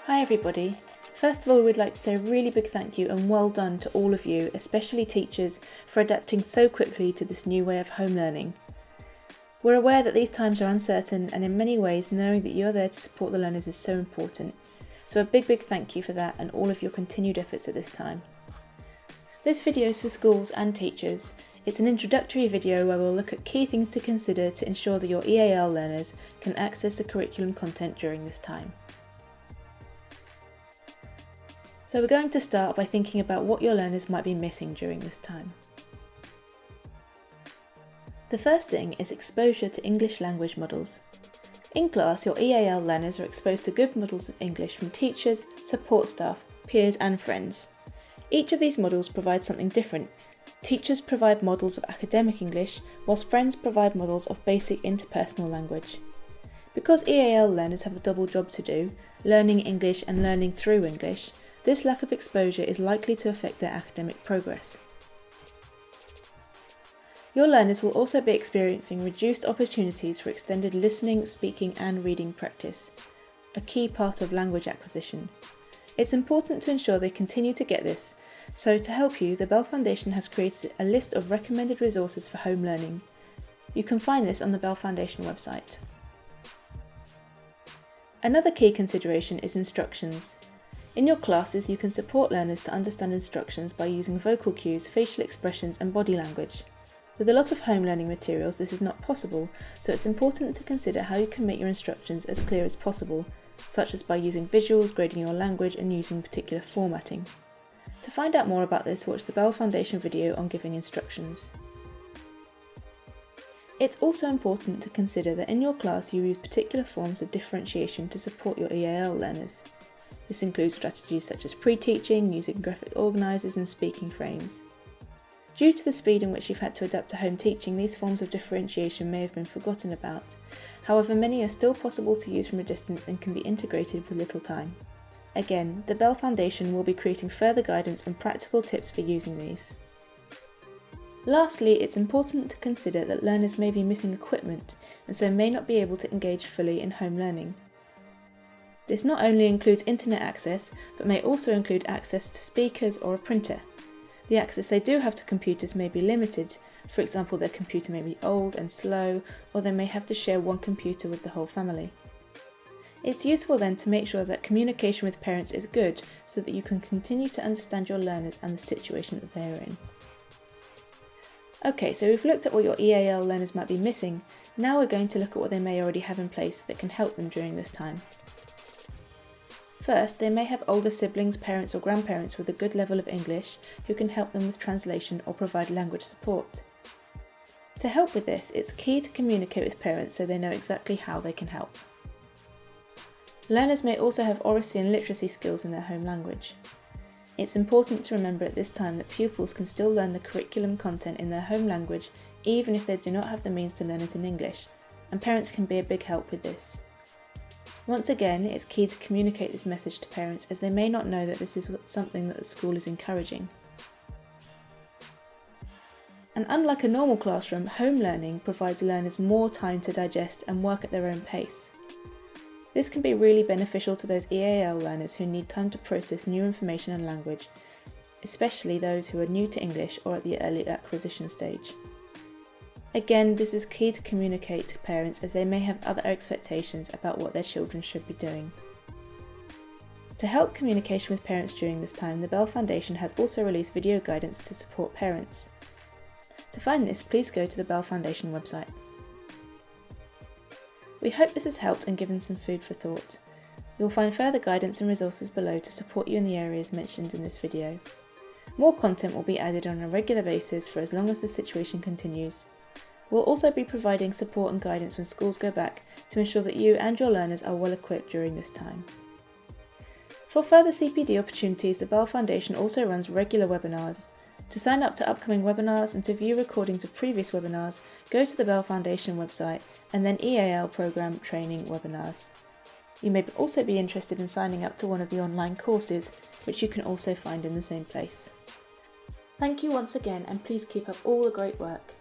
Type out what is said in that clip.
Hi everybody. First of all, we'd like to say a really big thank you and well done to all of you, especially teachers, for adapting so quickly to this new way of home learning. We're aware that these times are uncertain, and in many ways knowing that you are there to support the learners is so important. So a big thank you for that and all of your continued efforts at this time. This video is for schools and teachers. It's an introductory video where we'll look at key things to consider to ensure that your EAL learners can access the curriculum content during this time. So we're going to start by thinking about what your learners might be missing during this time. The first thing is exposure to English language models. In class, your EAL learners are exposed to good models of English from teachers, support staff, peers and friends. Each of these models provides something different. Teachers provide models of academic English, whilst friends provide models of basic interpersonal language. Because EAL learners have a double job to do, learning English and learning through English, this lack of exposure is likely to affect their academic progress. Your learners will also be experiencing reduced opportunities for extended listening, speaking and reading practice, a key part of language acquisition. It's important to ensure they continue to get this, so to help you, the Bell Foundation has created a list of recommended resources for home learning. You can find this on the Bell Foundation website. Another key consideration is instructions. In your classes, you can support learners to understand instructions by using vocal cues, facial expressions and body language. With a lot of home learning materials, this is not possible, so it's important to consider how you can make your instructions as clear as possible, such as by using visuals, grading your language and using particular formatting. To find out more about this, watch the Bell Foundation video on giving instructions. It's also important to consider that in your class you use particular forms of differentiation to support your EAL learners. This includes strategies such as pre-teaching, using graphic organisers and speaking frames. Due to the speed in which you've had to adapt to home teaching, these forms of differentiation may have been forgotten about. However, many are still possible to use from a distance and can be integrated with little time. Again, the Bell Foundation will be creating further guidance and practical tips for using these. Lastly, it's important to consider that learners may be missing equipment and so may not be able to engage fully in home learning. This not only includes internet access, but may also include access to speakers or a printer. The access they do have to computers may be limited. For example, their computer may be old and slow, or they may have to share one computer with the whole family. It's useful then to make sure that communication with parents is good so that you can continue to understand your learners and the situation that they are in. Okay, so we've looked at what your EAL learners might be missing. Now we're going to look at what they may already have in place that can help them during this time. First, they may have older siblings, parents or grandparents with a good level of English who can help them with translation or provide language support. To help with this, it's key to communicate with parents so they know exactly how they can help. Learners may also have oracy and literacy skills in their home language. It's important to remember at this time that pupils can still learn the curriculum content in their home language even if they do not have the means to learn it in English, and parents can be a big help with this. Once again, it's key to communicate this message to parents as they may not know that this is something that the school is encouraging. And unlike a normal classroom, home learning provides learners more time to digest and work at their own pace. This can be really beneficial to those EAL learners who need time to process new information and language, especially those who are new to English or at the early acquisition stage. Again, this is key to communicate to parents as they may have other expectations about what their children should be doing. To help communication with parents during this time, the Bell Foundation has also released video guidance to support parents. To find this, please go to the Bell Foundation website. We hope this has helped and given some food for thought. You'll find further guidance and resources below to support you in the areas mentioned in this video. More content will be added on a regular basis for as long as the situation continues. We'll also be providing support and guidance when schools go back to ensure that you and your learners are well equipped during this time. For further CPD opportunities, the Bell Foundation also runs regular webinars. To sign up to upcoming webinars and to view recordings of previous webinars, go to the Bell Foundation website and then EAL Programme Training Webinars. You may also be interested in signing up to one of the online courses, which you can also find in the same place. Thank you once again, and please keep up all the great work.